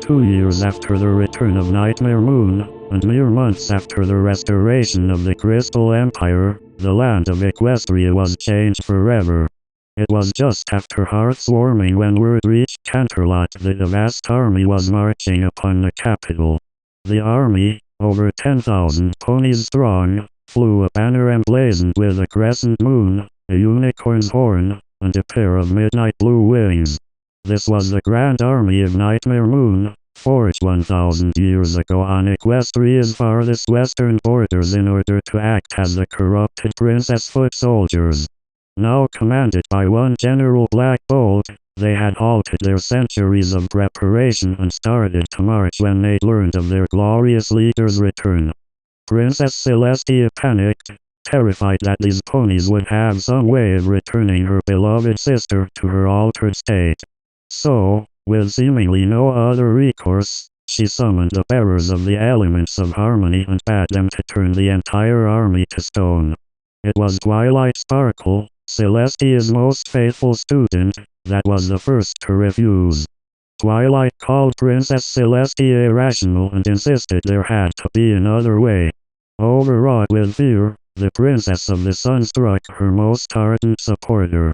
2 years after the return of Nightmare Moon, and mere months after the restoration of the Crystal Empire, the land of Equestria was changed forever. It was just after Hearth's warming when word reached Canterlot that a vast army was marching upon the capital. The army, over 10,000 ponies strong, flew a banner emblazoned with a crescent moon, a unicorn's horn, and a pair of midnight blue wings. This was the Grand Army of Nightmare Moon, forged 1,000 years ago on Equestria's farthest western borders in order to act as the corrupted Princess foot soldiers. Now commanded by one General Black Bolt, they had halted their centuries of preparation and started to march when they learned of their glorious leader's return. Princess Celestia panicked, terrified that these ponies would have some way of returning her beloved sister to her altered state. So, with seemingly no other recourse, she summoned the bearers of the elements of harmony and bade them to turn the entire army to stone. It was Twilight Sparkle, Celestia's most faithful student, that was the first to refuse. Twilight called Princess Celestia irrational and insisted there had to be another way. Overwrought with fear, the Princess of the Sun struck her most ardent supporter.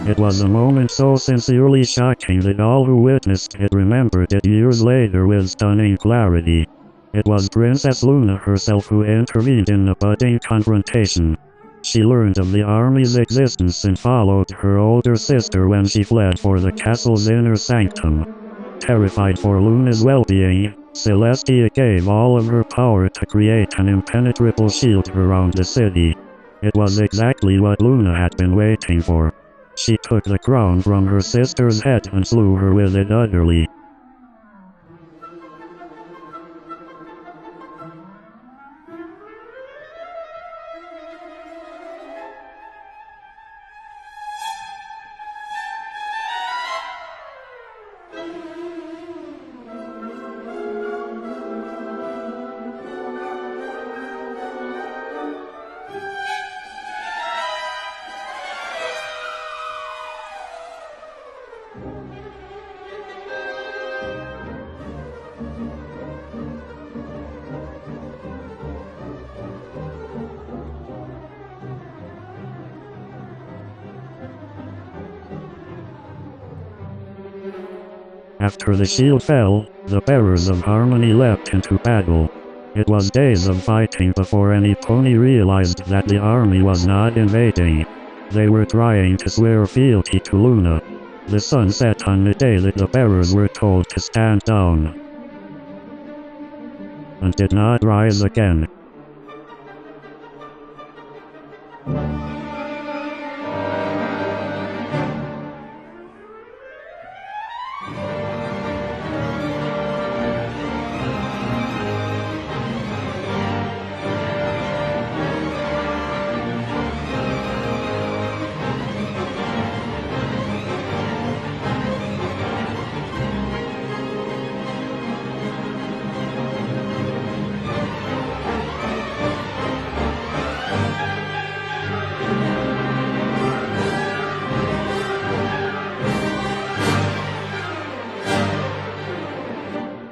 It was a moment so sincerely shocking that all who witnessed it remembered it years later with stunning clarity. It was Princess Luna herself who intervened in the budding confrontation. She learned of the army's existence and followed her older sister when she fled for the castle's inner sanctum. Terrified for Luna's well-being, Celestia gave all of her power to create an impenetrable shield around the city. It was exactly what Luna had been waiting for. She took the crown from her sister's head and slew her with it utterly. After the shield fell, the bearers of harmony leapt into battle. It was days of fighting before any pony realized that the army was not invading. They were trying to swear fealty to Luna. The sun set on the day that the bearers were told to stand down, and did not rise again.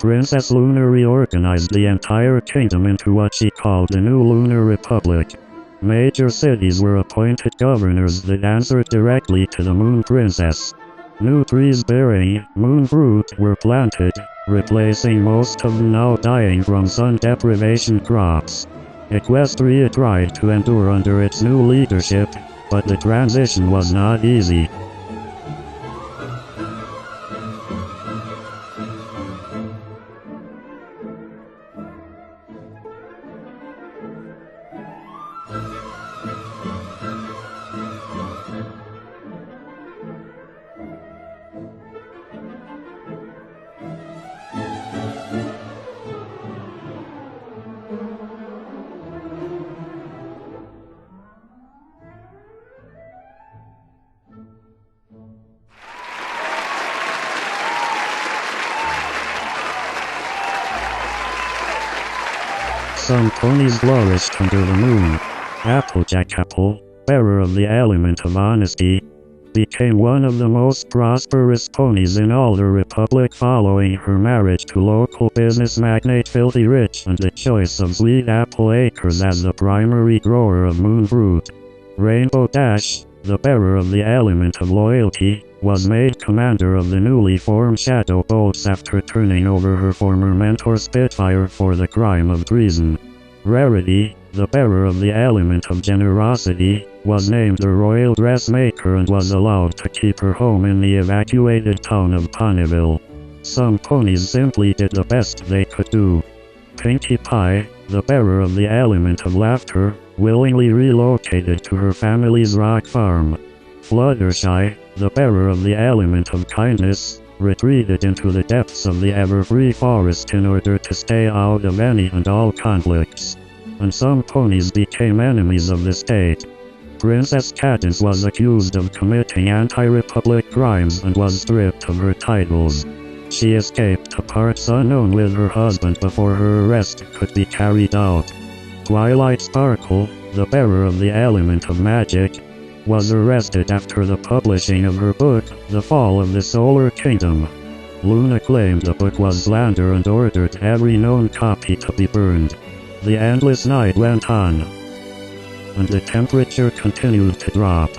Princess Luna reorganized the entire kingdom into what she called the New Lunar Republic. Major cities were appointed governors that answered directly to the Moon Princess. New trees bearing moon fruit were planted, replacing most of the now dying from sun deprivation crops. Equestria tried to endure under its new leadership, but the transition was not easy. Some ponies flourished under the moon. Applejack Apple, bearer of the element of honesty, became one of the most prosperous ponies in all the Republic following her marriage to local business magnate Filthy Rich and the choice of Sweet Apple Acres as the primary grower of Moon Fruit. Rainbow Dash, the bearer of the element of loyalty, was made commander of the newly formed Shadow Bolts after turning over her former mentor Spitfire for the crime of treason. Rarity, the bearer of the element of generosity, was named the Royal Dressmaker and was allowed to keep her home in the evacuated town of Ponyville. Some ponies simply did the best they could do. Pinkie Pie, the bearer of the element of laughter, willingly relocated to her family's rock farm. Fluttershy, the bearer of the element of kindness, retreated into the depths of the ever-free forest in order to stay out of any and all conflicts. And some ponies became enemies of the state. Princess Cadence was accused of committing anti-republic crimes and was stripped of her titles. She escaped to parts unknown with her husband before her arrest could be carried out. Twilight Sparkle, the bearer of the element of magic, was arrested after the publishing of her book, The Fall of the Solar Kingdom. Luna claimed the book was slander and ordered every known copy to be burned. The endless night went on, and the temperature continued to drop.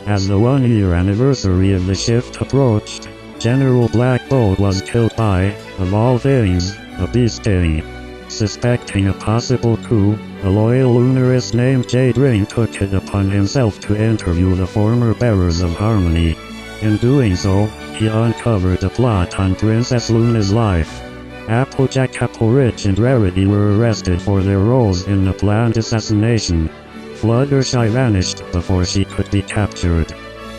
As the one-year anniversary of the shift approached, General Black Bolt was killed by, of all things, a bee sting. Suspecting a possible coup, a loyal lunarist named Jade took it upon himself to interview the former bearers of harmony. In doing so, he uncovered the plot on Princess Luna's life. Applejack, Apple Rich and Rarity were arrested for their roles in the planned assassination. Fluttershy vanished before she could be captured.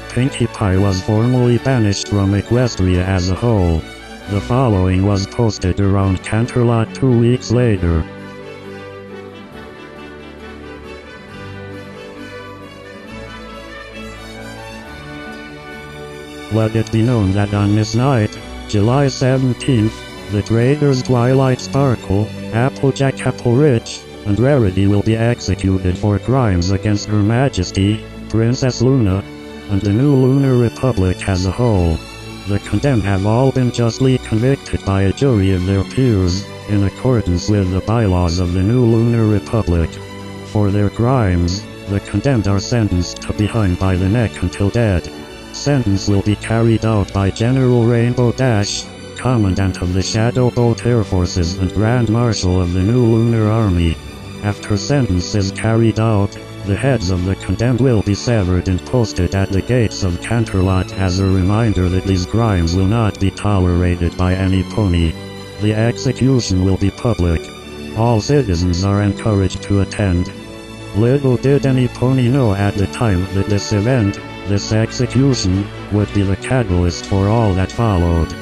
Pinkie Pie was formally banished from Equestria as a whole. The following was posted around Canterlot 2 weeks later. Let it be known that on this night, July 17th, the traitors Twilight Sparkle, Applejack, Apple Rich, and Rarity will be executed for crimes against Her Majesty, Princess Luna, and the new Lunar Republic as a whole. The condemned have all been justly convicted by a jury of their peers, in accordance with the bylaws of the new Lunar Republic. For their crimes, the condemned are sentenced to be hung by the neck until dead. Sentence will be carried out by General Rainbow Dash, Commandant of the Shadow Bolt Air Forces and Grand Marshal of the new Lunar Army. After sentence is carried out, the heads of the condemned will be severed and posted at the gates of Canterlot as a reminder that these crimes will not be tolerated by any pony. The execution will be public. All citizens are encouraged to attend. Little did any pony know at the time that this event, this execution, would be the catalyst for all that followed.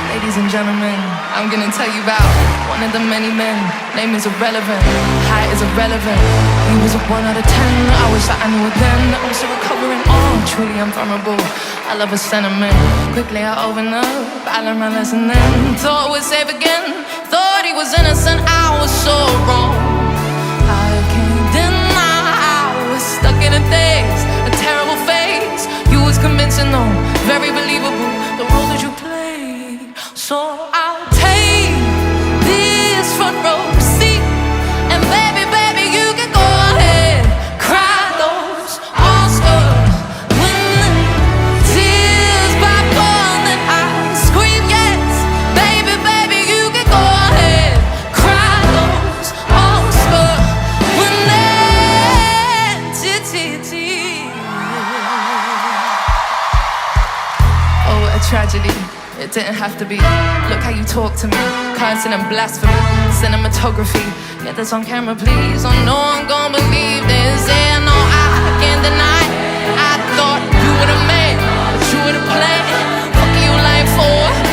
Ladies and gentlemen, I'm gonna tell you about one of the many men. Name is irrelevant, height is irrelevant. He was a 1 out of 10, I wish that I knew it then. I'm still recovering, truly I'm vulnerable. I love a sentiment, quickly I open up, I learned my lesson then. Thought we'd save again, thought he was innocent, I was so wrong. I can't deny I was stuck in a daze, a terrible phase. You was convincing though, very believable, the role that you played. So I'll take this front row seat, and baby, baby, you can go ahead, cry those Oscars, when the tears back on, then I scream yes, baby, baby, you can go ahead, cry those Oscars, when oh, what a tragedy. It didn't have to be. Look how you talk to me. Cursing and blasphemy. Cinematography. Get this on camera, please. Oh no, I'm gonna believe this. Yeah, no, I can't deny it. I thought you would've made, but you would've played. What can you lying for?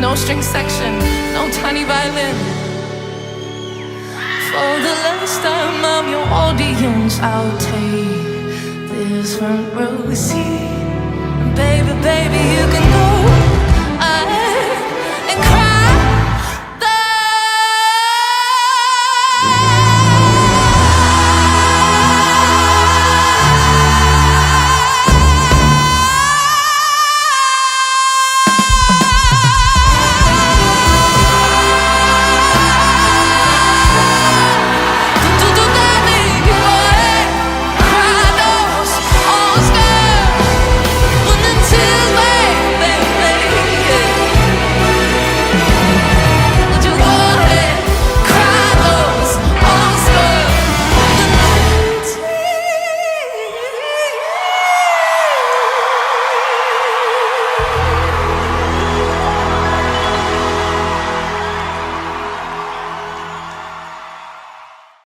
no string section, no tiny violin. For the last time I'm your audience, I'll take this front row seat. Baby, baby,